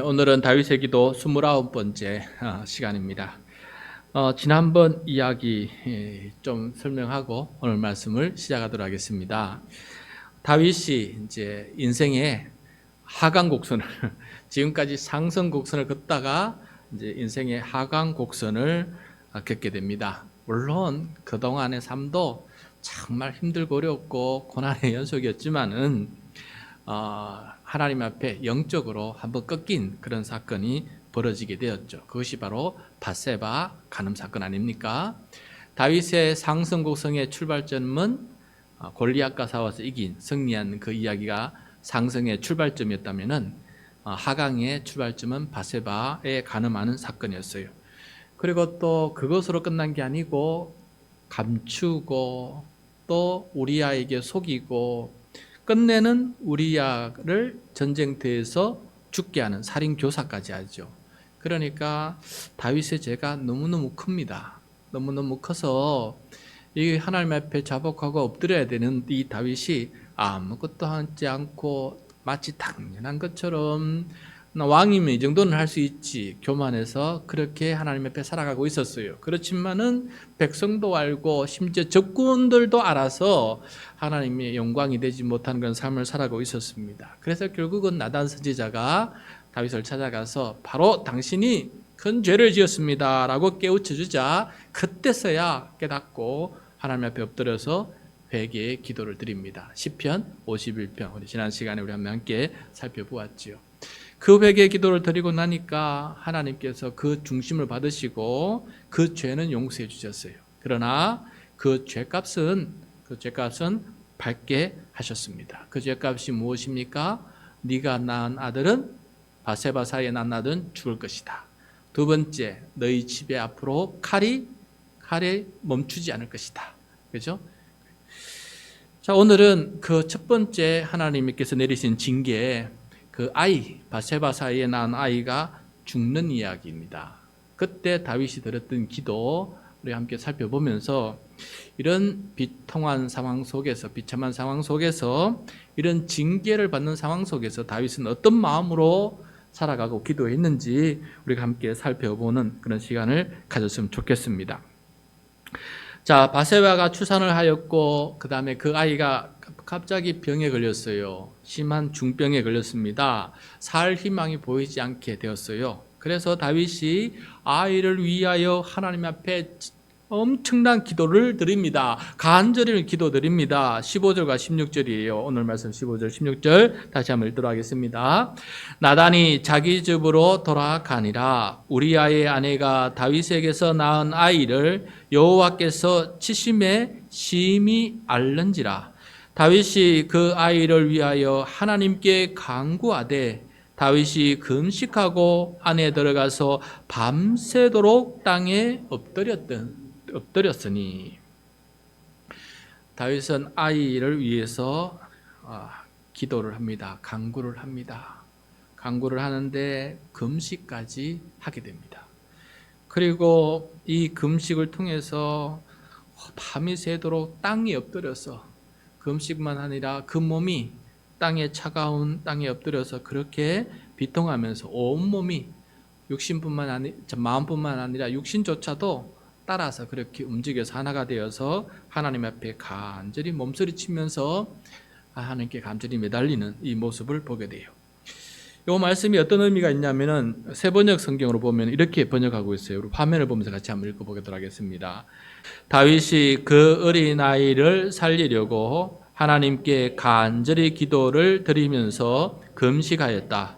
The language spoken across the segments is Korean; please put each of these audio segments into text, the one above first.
오늘은 다윗의 기도 29번째 시간입니다. 지난번 이야기 좀 설명하고 오늘 말씀을 시작하도록 하겠습니다. 다윗이 이제 인생의 하강 곡선을 지금까지 상승 곡선을 걷다가 이제 인생의 하강 곡선을 겪게 됩니다. 물론 그동안의 삶도 정말 힘들고 어렵고 고난의 연속이었지만은 하나님 앞에 영적으로 한번 꺾인 그런 사건이 벌어지게 되었죠. 그것이 바로 밧세바 간음 사건 아닙니까? 다윗의 상승 곡성의 출발점은 골리앗과 싸워서 이긴 승리한 그 이야기가 상승의 출발점이었다면은 하강의 출발점은 밧세바에 간음하는 사건이었어요. 그리고 또 그것으로 끝난 게 아니고 감추고 또 우리아에게 속이고 끝내는 우리야를 전쟁터에서 죽게 하는 살인 교사까지 하죠. 그러니까 다윗의 죄가 너무너무 큽니다. 너무너무 커서 이 하나님 앞에 자복하고 엎드려야 되는 이 다윗이 아무것도 하지 않고 마치 당연한 것처럼 나 왕이면 이 정도는 할 수 있지 교만해서 그렇게 하나님 앞에 살아가고 있었어요. 그렇지만은 백성도 알고 심지어 적군들도 알아서 하나님의 영광이 되지 못하는 그런 삶을 살아가고 있었습니다. 그래서 결국은 나단 선지자가 다윗을 찾아가서 바로 당신이 큰 죄를 지었습니다 라고 깨우쳐 주자 그때서야 깨닫고 하나님 앞에 엎드려서 회개의 기도를 드립니다. 시편 51편 우리 지난 시간에 우리 함께 살펴보았지요. 그 회개 기도를 드리고 나니까 하나님께서 그 중심을 받으시고 그 죄는 용서해 주셨어요. 그러나 그 죄값은 밝게 하셨습니다. 그 죄값이 무엇입니까? 네가 낳은 아들은 밧세바 사이에 낳은 아들은 죽을 것이다. 두 번째, 너희 집에 앞으로 칼이 멈추지 않을 것이다. 그죠? 자, 오늘은 그 첫 번째 하나님께서 내리신 징계 그 밧세바 사이에 낳은 아이가 죽는 이야기입니다. 그때 다윗이 드렸던 기도 우리 함께 살펴보면서 이런 비통한 상황 속에서 비참한 상황 속에서 이런 징계를 받는 상황 속에서 다윗은 어떤 마음으로 살아가고 기도했는지 우리가 함께 살펴보는 그런 시간을 가졌으면 좋겠습니다. 자, 밧세바가 출산을 하였고 그 다음에 그 아이가 갑자기 병에 걸렸어요. 심한 중병에 걸렸습니다. 살 희망이 보이지 않게 되었어요. 그래서 다윗이 아이를 위하여 하나님 앞에 엄청난 기도를 드립니다. 간절히 기도드립니다. 15절과 16절이에요. 오늘 말씀 15절, 16절 다시 한번 읽도록 하겠습니다. 나단이 자기 집으로 돌아가니라. 우리아의 아내가 다윗에게서 낳은 아이를 여호와께서 치심에 심히 앓는지라. 다윗이 그 아이를 위하여 하나님께 간구하되 다윗이 금식하고 안에 들어가서 밤새도록 땅에 엎드렸으니 다윗은 아이를 위해서 기도를 합니다. 간구를 합니다. 간구를 하는데 금식까지 하게 됩니다. 그리고 이 금식을 통해서 밤이 새도록 땅에 엎드려서 금식만 아니라 그 몸이 차가운 땅에 엎드려서 그렇게 비통하면서 온몸이 마음뿐만 아니라 육신조차도 따라서 그렇게 움직여서 하나가 되어서 하나님 앞에 간절히 몸서리치면서 하나님께 간절히 매달리는 이 모습을 보게 돼요. 이 말씀이 어떤 의미가 있냐면은 새번역 성경으로 보면 이렇게 번역하고 있어요. 우리 화면을 보면서 같이 한번 읽어보도록 하겠습니다. 다윗이 그 어린 아이를 살리려고 하나님께 간절히 기도를 드리면서 금식하였다.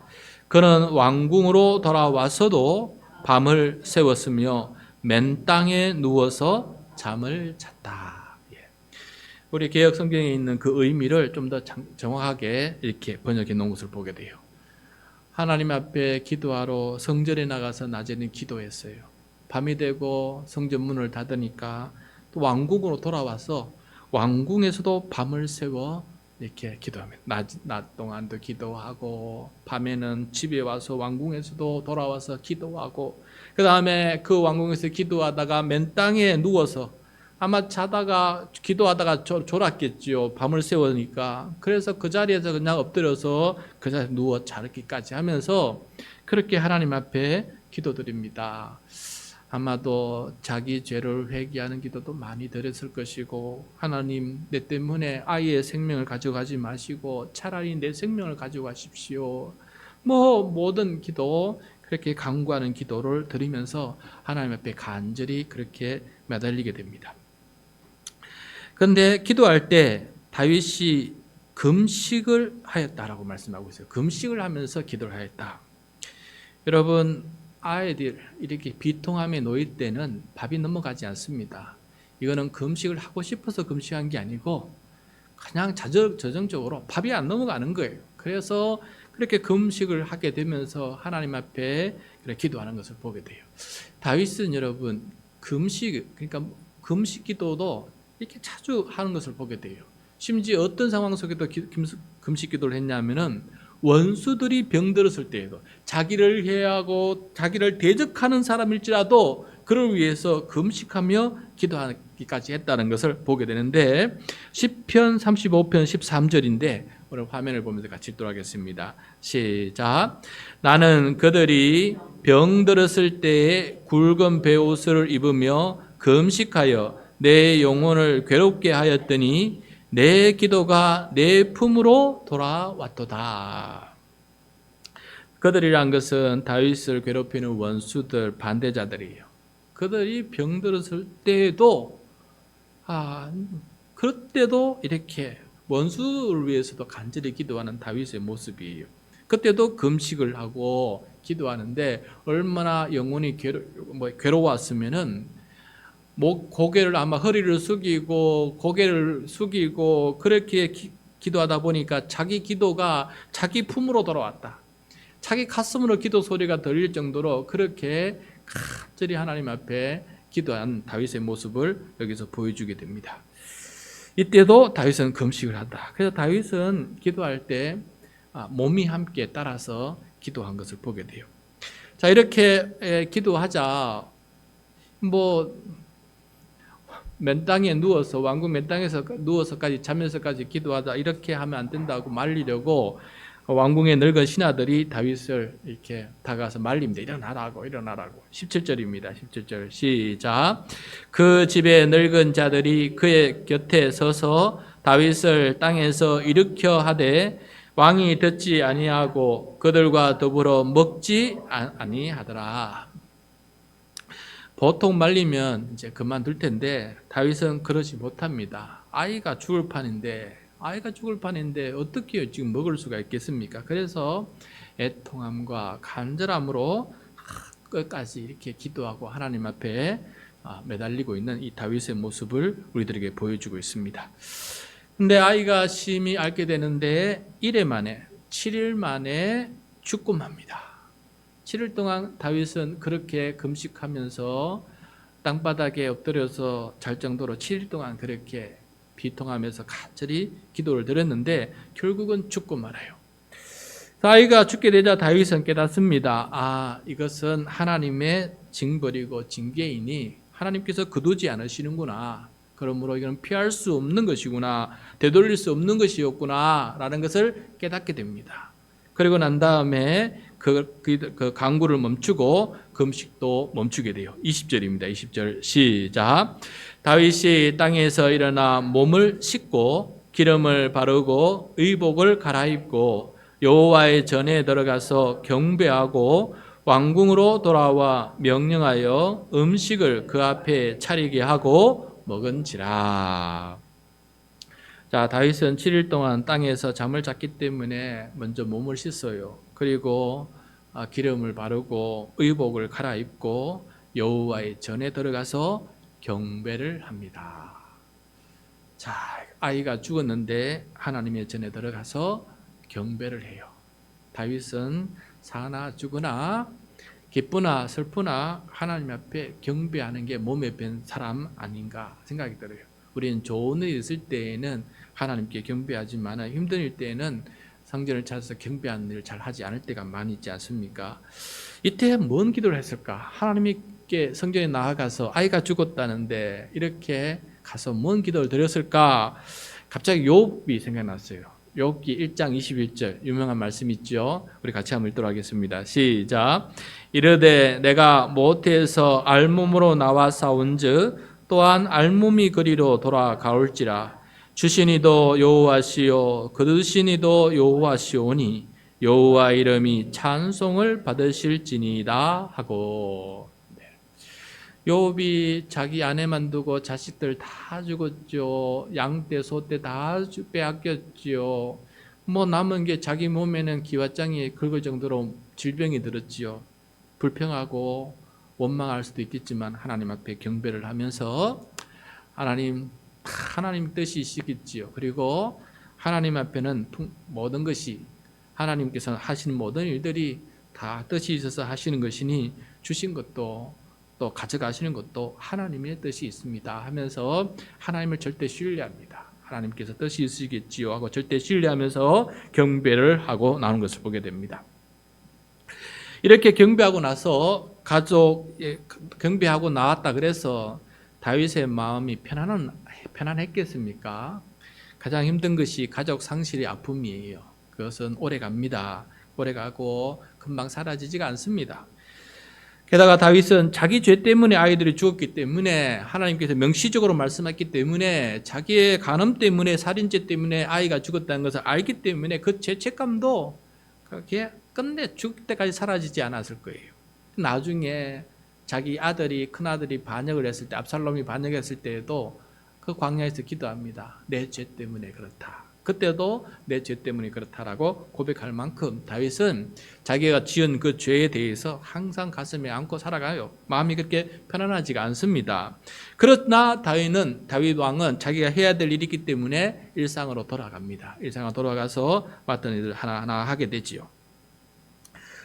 그는 왕궁으로 돌아와서도 밤을 새웠으며 맨 땅에 누워서 잠을 잤다. 우리 개역 성경에 있는 그 의미를 좀 더 정확하게 이렇게 번역해 놓은 것을 보게 돼요. 하나님 앞에 기도하러 성전에 나가서 낮에는 기도했어요. 밤이 되고 성전 문을 닫으니까 또 왕궁으로 돌아와서 왕궁에서도 밤을 새워 이렇게 기도합니다. 낮 동안도 기도하고 밤에는 집에 와서 왕궁에서도 돌아와서 기도하고 그 다음에 그 왕궁에서 기도하다가 맨 땅에 누워서 아마 자다가 기도하다가 졸았겠지요. 밤을 새우니까. 그래서 그 자리에서 그냥 엎드려서 그 자리에 누워 자르기까지 하면서 그렇게 하나님 앞에 기도드립니다. 아마도 자기 죄를 회개하는 기도도 많이 드렸을 것이고, 하나님 내 때문에 아이의 생명을 가져가지 마시고 차라리 내 생명을 가져가십시오. 모든 기도, 그렇게 간구하는 기도를 드리면서 하나님 앞에 간절히 그렇게 매달리게 됩니다. 그런데 기도할 때 다윗이 금식을 하였다라고 말씀하고 있어요. 금식을 하면서 기도를 하였다. 여러분, 아이들 이렇게 비통함에 놓일 때는 밥이 넘어가지 않습니다. 이거는 금식을 하고 싶어서 금식한 게 아니고 그냥 저정적으로 밥이 안 넘어가는 거예요. 그래서 그렇게 금식을 하게 되면서 하나님 앞에 기도하는 것을 보게 돼요. 다윗은 여러분 그러니까 금식 기도도 이렇게 자주 하는 것을 보게 돼요. 심지어 어떤 상황 속에도 금식 기도를 했냐면은 원수들이 병들었을 때에도 자기를 해하고 자기를 대적하는 사람일지라도 그를 위해서 금식하며 기도하기까지 했다는 것을 보게 되는데, 시편 35편 13절인데 오늘 화면을 보면서 같이 읽도록 하겠습니다. 시작. 나는 그들이 병들었을 때에 굵은 베옷을 입으며 금식하여 내 영혼을 괴롭게 하였더니 내 기도가 내 품으로 돌아왔도다. 그들이란 것은 다윗을 괴롭히는 원수들, 반대자들이에요. 그들이 병들었을 때에도 그때도 이렇게 원수를 위해서도 간절히 기도하는 다윗의 모습이에요. 그때도 금식을 하고 기도하는데 얼마나 영혼이 괴로웠으면은 고개를 아마 허리를 숙이고 고개를 숙이고 그렇게 기도하다 보니까 자기 기도가 자기 품으로 돌아왔다. 자기 가슴으로 기도 소리가 들릴 정도로 그렇게 간절히 하나님 앞에 기도한 다윗의 모습을 여기서 보여주게 됩니다. 이때도 다윗은 금식을 한다. 그래서 다윗은 기도할 때 몸이 함께 따라서 기도한 것을 보게 돼요. 자, 이렇게 기도하자 맨땅에 누워서 왕궁 맨땅에서 누워서까지 자면서까지 기도하자 이렇게 하면 안 된다고 말리려고 왕궁의 늙은 신하들이 다윗을 이렇게 다가서 말립니다. 일어나라고 17절입니다. 17절 시작. 그 집의 늙은 자들이 그의 곁에 서서 다윗을 땅에서 일으켜 하되 왕이 듣지 아니하고 그들과 더불어 먹지 아니하더라. 보통 말리면 이제 그만둘 텐데 다윗은 그러지 못합니다. 아이가 죽을 판인데 어떻게 지금 먹을 수가 있겠습니까? 그래서 애통함과 간절함으로 끝까지 이렇게 기도하고 하나님 앞에 매달리고 있는 이 다윗의 모습을 우리들에게 보여주고 있습니다. 근데 아이가 심히 앓게 되는데 7일 만에 죽고 맙니다. 7일 동안 다윗은 그렇게 금식하면서 땅바닥에 엎드려서 잘 정도로 7일 동안 그렇게 비통하면서 간절히 기도를 드렸는데 결국은 죽고 말아요. 아이가 죽게 되자 다윗은 깨닫습니다. 이것은 하나님의 징벌이고 징계이니 하나님께서 거두지 않으시는구나. 그러므로 이건 피할 수 없는 것이구나. 되돌릴 수 없는 것이었구나 라는 것을 깨닫게 됩니다. 그리고 난 다음에 그 간구를 멈추고 금식도 멈추게 돼요. 20절입니다. 20절 시작. 다윗이 땅에서 일어나 몸을 씻고 기름을 바르고 의복을 갈아입고 여호와의 전에 들어가서 경배하고 왕궁으로 돌아와 명령하여 음식을 그 앞에 차리게 하고 먹은지라. 자, 다윗은 7일 동안 땅에서 잠을 잤기 때문에 먼저 몸을 씻어요. 그리고 기름을 바르고 의복을 갈아입고 여호와의 전에 들어가서 경배를 합니다. 자, 아이가 죽었는데 하나님의 전에 들어가서 경배를 해요. 다윗은 사나 죽으나 기쁘나 슬프나 하나님 앞에 경배하는 게 몸에 밴 사람 아닌가 생각이 들어요. 우리는 좋은 일이 있을 때에는 하나님께 경배하지만 힘든 일 때에는 성전을 찾아서 경배하는 일을 잘 하지 않을 때가 많이 있지 않습니까? 이때 뭔 기도를 했을까? 하나님께 성전에 나아가서 아이가 죽었다는데 이렇게 가서 뭔 기도를 드렸을까? 갑자기 욥이 생각났어요. 욥기 1장 21절 유명한 말씀 있죠. 우리 같이 한번 읽도록 하겠습니다. 시작. 이르되 내가 모태에서 알몸으로 나와 싸운즉 또한 알몸이 그리로 돌아가올지라. 주시니도 여호와시요 거두시니도 여호와시오니 여호와 이름이 찬송을 받으실지니이다 하고. 욥이 자기 아내만 두고 자식들 다 죽었죠. 양떼 소떼 다 빼앗겼죠. 뭐 남은 게 자기 몸에는 기와장이 긁을 정도로 질병이 들었지요. 불평하고 원망할 수도 있겠지만 하나님 앞에 경배를 하면서 하나님 뜻이 있겠지요. 그리고 하나님 앞에는 모든 것이 하나님께서 하시는 모든 일들이 다 뜻이 있어서 하시는 것이니 주신 것도 또 가져가시는 것도 하나님의 뜻이 있습니다 하면서 하나님을 절대 신뢰합니다. 하나님께서 뜻이 있으시겠지요 하고 절대 신뢰하면서 경배를 하고 나오는 것을 보게 됩니다. 이렇게 경배하고 나서 경배하고 나왔다 그래서 다윗의 마음이 편안했겠습니까? 가장 힘든 것이 가족 상실의 아픔이에요. 그것은 오래 갑니다. 오래 가고 금방 사라지지가 않습니다. 게다가 다윗은 자기 죄 때문에 아이들이 죽었기 때문에 하나님께서 명시적으로 말씀했기 때문에 자기의 간음 때문에 살인죄 때문에 아이가 죽었다는 것을 알기 때문에 그 죄책감도 그렇게 끝내 죽을 때까지 사라지지 않았을 거예요. 나중에 자기 아들이 큰아들이 반역을 했을 때 압살롬이 반역했을 때에도 그 광야에서 기도합니다. 내 죄 때문에 그렇다. 그때도 내 죄 때문에 그렇다라고 고백할 만큼 다윗은 자기가 지은 그 죄에 대해서 항상 가슴에 안고 살아가요. 마음이 그렇게 편안하지가 않습니다. 그러나 다윗 왕은 자기가 해야 될 일이 있기 때문에 일상으로 돌아갑니다. 일상으로 돌아가서 맡은 일을 하나하나 하게 되지요.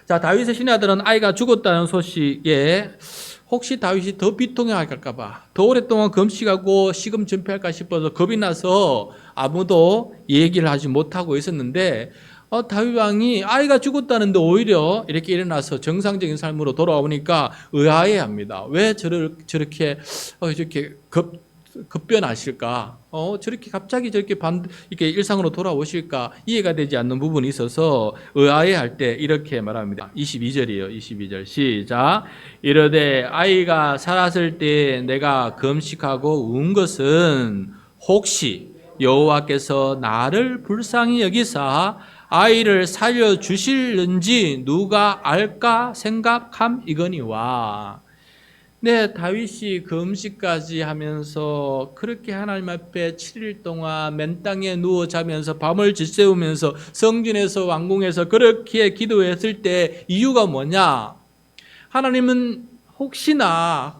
자, 다윗의 신하들은 아이가 죽었다는 소식에 혹시 다윗이 더 비통해할까 봐 더 오랫동안 금식하고 시금 전폐할까 싶어서 겁이 나서 아무도 얘기를 하지 못하고 있었는데 다윗 왕이 아이가 죽었다는데 오히려 이렇게 일어나서 정상적인 삶으로 돌아오니까 의아해합니다. 왜 저렇게 급변하실까? 저렇게 갑자기 저렇게 이렇게 일상으로 돌아오실까? 이해가 되지 않는 부분이 있어서 의아해할 때 이렇게 말합니다. 22절이에요. 22절 시작. 이르되 아이가 살았을 때 내가 금식하고 운 것은 혹시 여호와께서 나를 불쌍히 여기사 아이를 살려 주실는지 누가 알까 생각함이거니와. 네, 다윗이 금식까지 하면서 그렇게 하나님 앞에 7일 동안 맨 땅에 누워 자면서 밤을 지새우면서 성전에서 왕궁에서 그렇게 기도했을 때 이유가 뭐냐? 하나님은 혹시나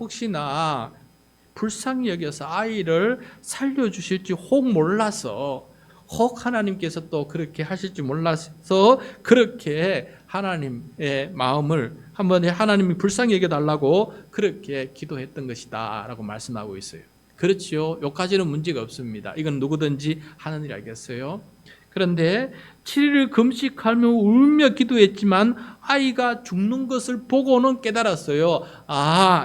불쌍히 여겨서 아이를 살려주실지 혹 몰라서 혹 하나님께서 또 그렇게 하실지 몰라서 그렇게 하나님의 마음을 한번 하나님이 불쌍히 여겨달라고 그렇게 기도했던 것이다 라고 말씀하고 있어요. 그렇지요. 여기까지는 문제가 없습니다. 이건 누구든지 하는 일 알겠어요. 그런데 7일을 금식하며 울며 기도했지만 아이가 죽는 것을 보고는 깨달았어요.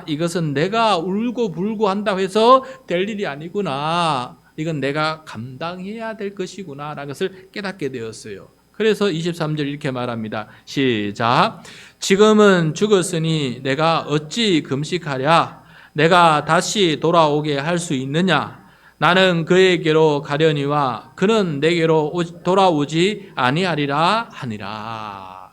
이것은 내가 울고 불고 한다고 해서 될 일이 아니구나. 이건 내가 감당해야 될 것이구나 라는 것을 깨닫게 되었어요. 그래서 23절 이렇게 말합니다. 시작. 지금은 죽었으니 내가 어찌 금식하랴? 내가 다시 돌아오게 할 수 있느냐? 나는 그에게로 가려니와 그는 내게로 돌아오지 아니하리라 하니라.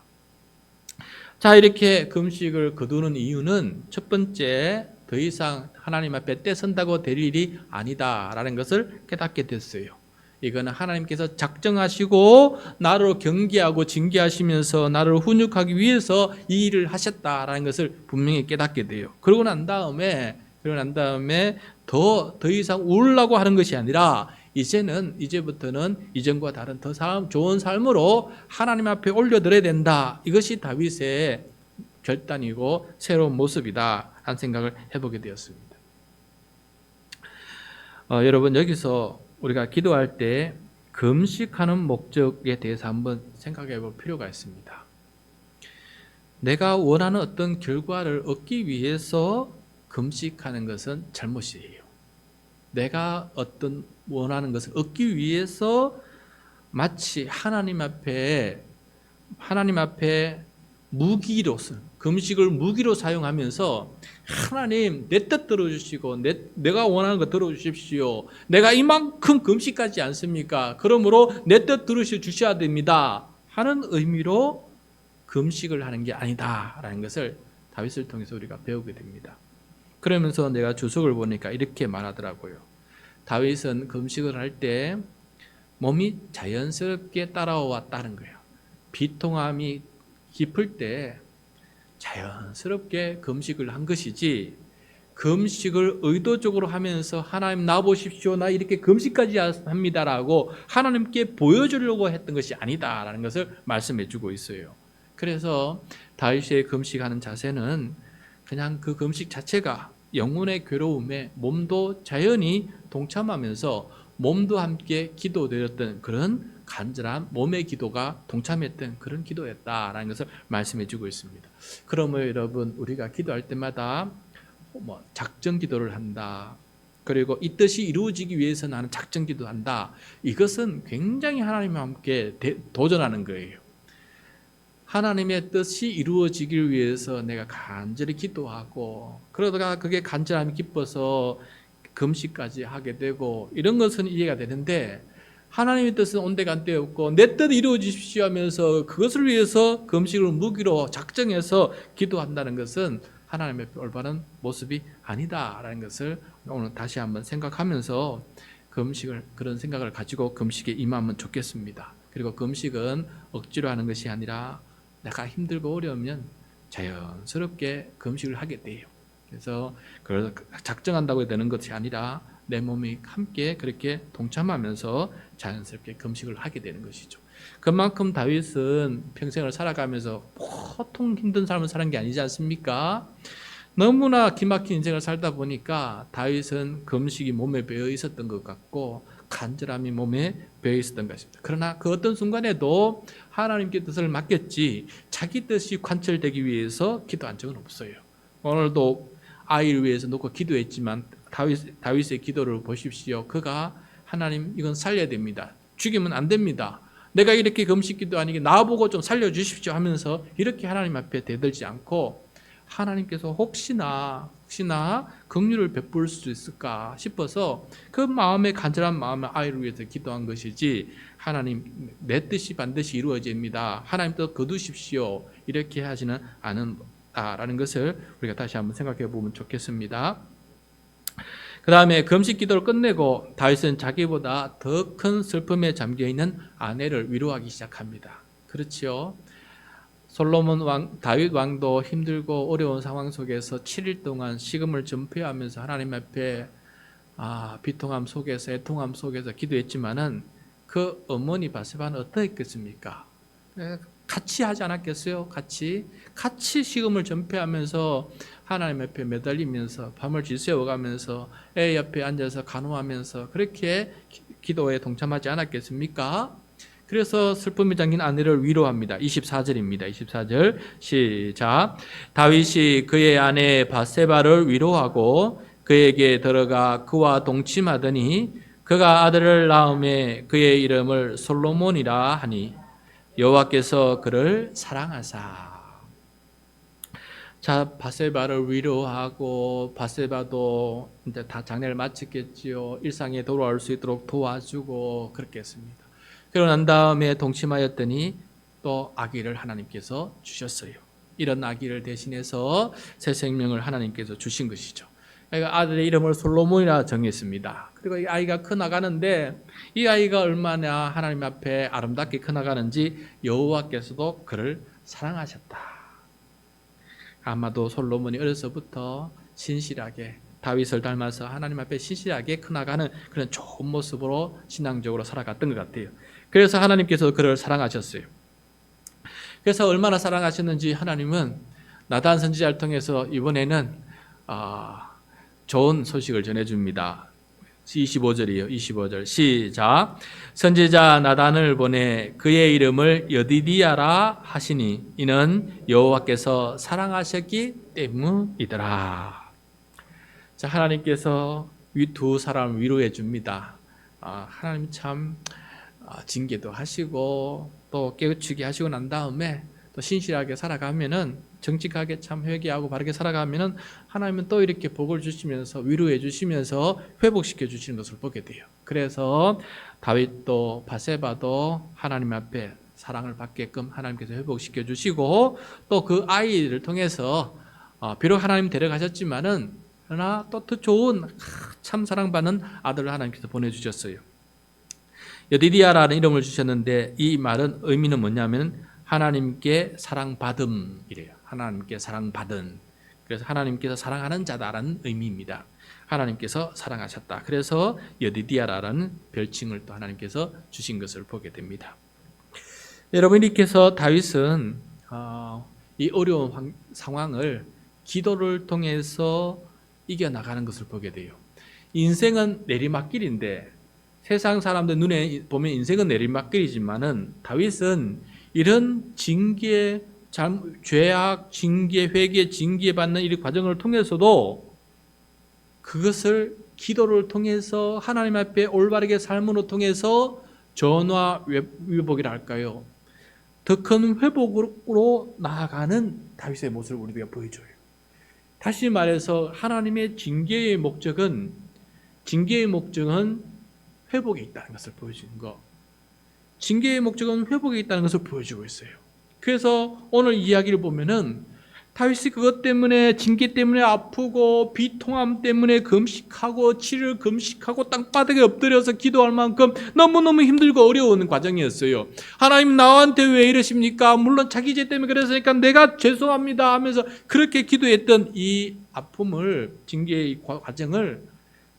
자, 이렇게 금식을 거두는 이유는 첫 번째, 더 이상 하나님 앞에 떼선다고 될 일이 아니다라는 것을 깨닫게 됐어요. 이거는 하나님께서 작정하시고 나를 경계하고 징계하시면서 나를 훈육하기 위해서 이 일을 하셨다라는 것을 분명히 깨닫게 돼요. 그러고 난 다음에 더 이상 울라고 하는 것이 아니라 이제부터는 이전과 다른 더 좋은 삶으로 하나님 앞에 올려드려야 된다. 이것이 다윗의 결단이고 새로운 모습이다 하는 생각을 해보게 되었습니다. 여러분, 여기서 우리가 기도할 때 금식하는 목적에 대해서 한번 생각해 볼 필요가 있습니다. 내가 원하는 어떤 결과를 얻기 위해서 금식하는 것은 잘못이에요. 내가 어떤 원하는 것을 얻기 위해서 마치 하나님 앞에 무기로서 금식을 무기로 사용하면서 하나님 내 뜻 들어주시고 내가 원하는 거 들어주십시오. 내가 이만큼 금식하지 않습니까? 그러므로 내 뜻 들어주셔야 됩니다 하는 의미로 금식을 하는 게 아니다라는 것을 다윗을 통해서 우리가 배우게 됩니다. 그러면서 내가 주석을 보니까 이렇게 말하더라고요. 다윗은 금식을 할 때 몸이 자연스럽게 따라왔다는 거예요. 비통함이 깊을 때 자연스럽게 금식을 한 것이지, 금식을 의도적으로 하면서 하나님 나보십시오, 나 이렇게 금식까지 합니다라고 하나님께 보여주려고 했던 것이 아니다라는 것을 말씀해 주고 있어요. 그래서 다윗의 금식하는 자세는 그냥 그 금식 자체가 영혼의 괴로움에 몸도 자연히 동참하면서 몸도 함께 기도드렸던 그런 간절한 몸의 기도가 동참했던 그런 기도였다라는 것을 말씀해 주고 있습니다. 그러면 여러분, 우리가 기도할 때마다 작정 기도를 한다, 그리고 이 뜻이 이루어지기 위해서 나는 작정 기도한다, 이것은 굉장히 하나님과 함께 도전하는 거예요. 하나님의 뜻이 이루어지길 위해서 내가 간절히 기도하고, 그러다가 그게 간절함이 깊어서 금식까지 하게 되고, 이런 것은 이해가 되는데, 하나님의 뜻은 온데간데 없고 내 뜻 이루어지십시오 하면서 그것을 위해서 금식을 무기로 작정해서 기도한다는 것은 하나님의 올바른 모습이 아니다라는 것을 오늘 다시 한번 생각하면서 그런 생각을 가지고 금식에 임하면 좋겠습니다. 그리고 금식은 억지로 하는 것이 아니라 내가 힘들고 어려우면 자연스럽게 금식을 하게 돼요. 그래서 그걸 작정한다고 되는 것이 아니라 내 몸이 함께 그렇게 동참하면서 자연스럽게 금식을 하게 되는 것이죠. 그만큼 다윗은 평생을 살아가면서 보통 힘든 삶을 사는 게 아니지 않습니까? 너무나 기막힌 인생을 살다 보니까 다윗은 금식이 몸에 배어 있었던 것 같고 간절함이 몸에 배어 있었던 것입니다. 그러나 그 어떤 순간에도 하나님께 뜻을 맡겼지 자기 뜻이 관철되기 위해서 기도한 적은 없어요. 오늘도 아이를 위해서 놓고 기도했지만 다윗의 기도를 보십시오. 그가 하나님, 이건 살려야 됩니다. 죽이면 안 됩니다. 내가 이렇게 금식기도 아니게 나보고 좀 살려주십시오 하면서 이렇게 하나님 앞에 대들지 않고, 하나님께서 혹시나 긍휼을 베풀 수 있을까 싶어서 그 마음에, 간절한 마음에 아이를 위해서 기도한 것이지, 하나님 내 뜻이 반드시 이루어집니다, 하나님 뜻 거두십시오, 이렇게 하지는 않은다라는 것을 우리가 다시 한번 생각해 보면 좋겠습니다. 그 다음에 금식 기도를 끝내고 다윗은 자기보다 더 큰 슬픔에 잠겨있는 아내를 위로하기 시작합니다. 그렇지요? 다윗 왕도 힘들고 어려운 상황 속에서 7일 동안 식음을 전폐하면서 하나님 앞에 비통함 속에서, 애통함 속에서 기도했지만은 그 어머니 바세바는 어떠했겠습니까? 같이 하지 않았겠어요? 같이 식음을 전폐하면서 하나님 앞에 매달리면서 밤을 지새워가면서 애 옆에 앉아서 간호하면서 그렇게 기도에 동참하지 않았겠습니까? 그래서 슬픔에 잠긴 아내를 위로합니다. 24절입니다. 24절 시작. 다윗이 그의 아내 바세바를 위로하고 그에게 들어가 그와 동침하더니 그가 아들을 낳음에 그의 이름을 솔로몬이라 하니 여호와께서 그를 사랑하사. 자, 바세바를 위로하고, 바세바도 이제 다 장례를 마쳤겠지요. 일상에 돌아올 수 있도록 도와주고 그렇게 했습니다. 그러고 난 다음에 동침하였더니 또 아기를 하나님께서 주셨어요. 이런 아기를 대신해서 새 생명을 하나님께서 주신 것이죠. 그러니까 아들의 이름을 솔로몬이라 정했습니다. 그리고 이 아이가 커나가는데, 이 아이가 얼마나 하나님 앞에 아름답게 커나가는지 여호와께서도 그를 사랑하셨다. 아마도 솔로몬이 어려서부터 신실하게 다윗을 닮아서 하나님 앞에 신실하게 커나가는 그런 좋은 모습으로 신앙적으로 살아갔던 것 같아요. 그래서 하나님께서 그를 사랑하셨어요. 그래서 얼마나 사랑하셨는지 하나님은 나단 선지자를 통해서 이번에는 좋은 소식을 전해줍니다. 25절이에요. 25절 시작. 선지자 나단을 보내 그의 이름을 여디디야라 하시니 이는 여호와께서 사랑하셨기 때문이더라. 자, 하나님께서 두 사람을 위로해 줍니다. 하나님 참 징계도 하시고 또 깨우치게 하시고 난 다음에 또 신실하게 살아가면은 정직하게 참 회개하고 바르게 살아가면은 하나님은 또 이렇게 복을 주시면서 위로해 주시면서 회복시켜 주시는 것을 보게 돼요. 그래서 다윗도 바세바도 하나님 앞에 사랑을 받게끔 하나님께서 회복시켜 주시고 또 그 아이를 통해서 비록 하나님 데려가셨지만은 그러나 또 더 좋은 참 사랑받는 아들을 하나님께서 보내주셨어요. 여디디아라는 이름을 주셨는데 이 말은 의미는 뭐냐면 하나님께 사랑받음이래요. 하나님께 사랑받은. 그래서 하나님께서 사랑하는 자다라는 의미입니다. 하나님께서 사랑하셨다. 그래서 여디디아라는 별칭을 또 하나님께서 주신 것을 보게 됩니다. 여러분 이렇게 해서 다윗은 이 어려운 상황을 기도를 통해서 이겨나가는 것을 보게 돼요. 인생은 내리막길인데 세상 사람들 눈에 보면 인생은 내리막길이지만은 다윗은 이런 징계, 죄악, 징계, 회개, 징계받는 이 과정을 통해서도 그것을 기도를 통해서 하나님 앞에 올바르게 삶으로 통해서 전화 위복이라 할까요? 더 큰 회복으로 나아가는 다윗의 모습을 우리가 보여줘요. 다시 말해서 하나님의 징계의 목적은 회복에 있다는 것을 보여주는 거. 징계의 목적은 회복에 있다는 것을 보여주고 있어요. 그래서 오늘 이야기를 보면은 다윗이 그것 때문에 징계 때문에 아프고 비통함 때문에 금식하고 7일 금식하고 땅바닥에 엎드려서 기도할 만큼 너무너무 힘들고 어려운 과정이었어요. 하나님 나한테 왜 이러십니까? 물론 자기 죄 때문에 그랬으니까 내가 죄송합니다 하면서 그렇게 기도했던 이 아픔을 징계의 과정을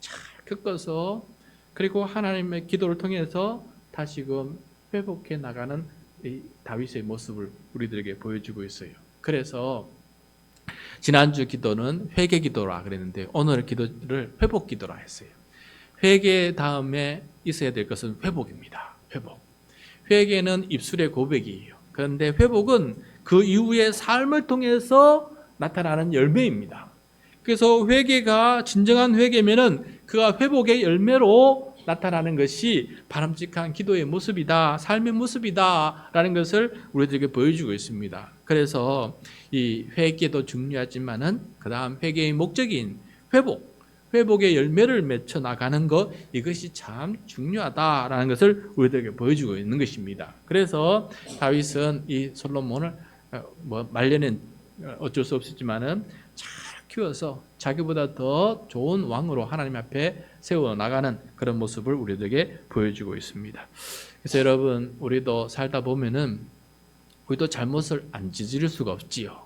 잘 겪어서 그리고 하나님의 기도를 통해서 다시금 회복해 나가는 이 다윗의 모습을 우리들에게 보여주고 있어요. 그래서 지난주 기도는 회개 기도라 그랬는데 오늘 기도를 회복 기도라 했어요. 회개 다음에 있어야 될 것은 회복입니다. 회복. 회개는 입술의 고백이에요. 그런데 회복은 그 이후의 삶을 통해서 나타나는 열매입니다. 그래서 회개가 진정한 회개면은 그가 회복의 열매로 나타나는 것이 바람직한 기도의 모습이다, 삶의 모습이다라는 것을 우리들에게 보여주고 있습니다. 그래서 이 회개도 중요하지만은 그 다음 회개의 목적인 회복의 열매를 맺혀 나가는 것 이것이 참 중요하다라는 것을 우리들에게 보여주고 있는 것입니다. 그래서 다윗은 이 솔로몬을 말년엔 어쩔 수 없었지만은 잘 키워서 자기보다 더 좋은 왕으로 하나님 앞에 세워 나가는 그런 모습을 우리들에게 보여주고 있습니다. 그래서 여러분 우리도 살다 보면은 우리도 잘못을 안 저지를 수가 없지요.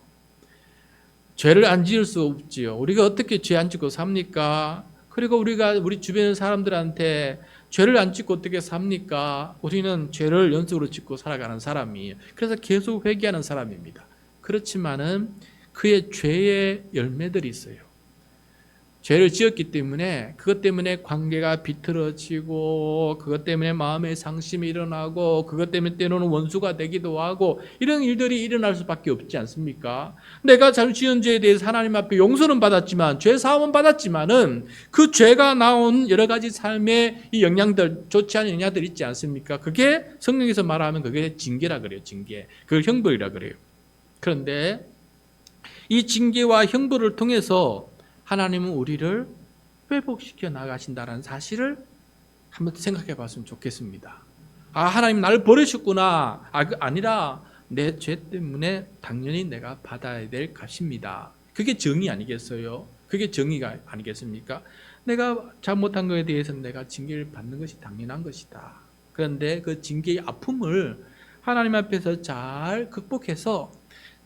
죄를 안 지을 수 없지요. 우리가 어떻게 죄 안 짓고 삽니까? 그리고 우리가 우리 주변 사람들한테 죄를 안 짓고 어떻게 삽니까? 우리는 죄를 연속으로 짓고 살아가는 사람이에요. 그래서 계속 회개하는 사람입니다. 그렇지만은 그의 죄의 열매들이 있어요. 죄를 지었기 때문에 그것 때문에 관계가 비틀어지고 그것 때문에 마음의 상심이 일어나고 그것 때문에 때로는 원수가 되기도 하고 이런 일들이 일어날 수밖에 없지 않습니까? 내가 잘 지은 죄에 대해서 하나님 앞에 용서는 받았지만 죄 사함은 받았지만은 그 죄가 나온 여러 가지 삶의 이 영향들 좋지 않은 영향들 있지 않습니까? 그게 성경에서 말하면 그게 징계라 그래요. 징계. 그걸 형벌이라 그래요. 그런데 이 징계와 형벌을 통해서 하나님은 우리를 회복시켜 나가신다는 사실을 한번 생각해 봤으면 좋겠습니다. 하나님 나를 버리셨구나. 아니라 내 죄 때문에 당연히 내가 받아야 될 값입니다. 그게 정의 아니겠어요? 그게 정의가 아니겠습니까? 내가 잘못한 것에 대해서 내가 징계를 받는 것이 당연한 것이다. 그런데 그 징계의 아픔을 하나님 앞에서 잘 극복해서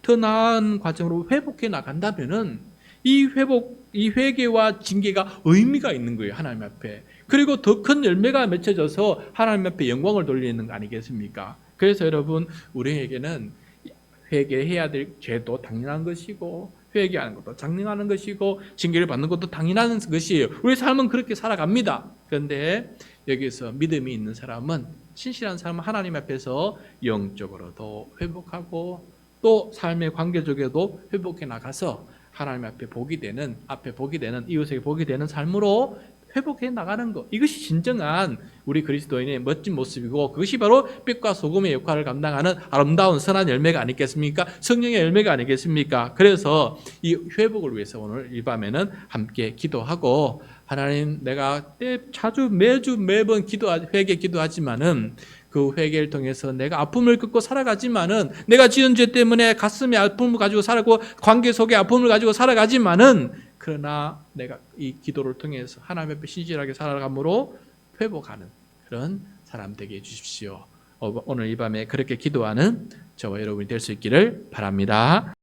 더 나은 과정으로 회복해 나간다면은 이 회개와 징계가 의미가 있는 거예요. 하나님 앞에. 그리고 더 큰 열매가 맺혀져서 하나님 앞에 영광을 돌리는 거 아니겠습니까? 그래서 여러분 우리에게는 회개해야 될 죄도 당연한 것이고 회개하는 것도 당연한 것이고 징계를 받는 것도 당연한 것이에요. 우리 삶은 그렇게 살아갑니다. 그런데 여기서 믿음이 있는 사람은 신실한 사람은 하나님 앞에서 영적으로도 회복하고 또 삶의 관계적에도 회복해 나가서 하나님 앞에 복이 되는 이웃에게 복이 되는 삶으로 회복해 나가는 것, 이것이 진정한 우리 그리스도인의 멋진 모습이고, 그것이 바로 빛과 소금의 역할을 감당하는 아름다운 선한 열매가 아니겠습니까? 성령의 열매가 아니겠습니까? 그래서 이 회복을 위해서 오늘 이 밤에는 함께 기도하고, 하나님, 내가 자주 매번 회개 기도하지만은 그 회개를 통해서 내가 아픔을 겪고 살아가지만은, 내가 지은 죄 때문에 가슴에 아픔을 가지고 살고 관계 속에 아픔을 가지고 살아가지만은, 그러나 내가 이 기도를 통해서 하나님 앞에 신실하게 살아감으로 회복하는 그런 사람 되게 해주십시오. 오늘 이 밤에 그렇게 기도하는 저와 여러분이 될 수 있기를 바랍니다.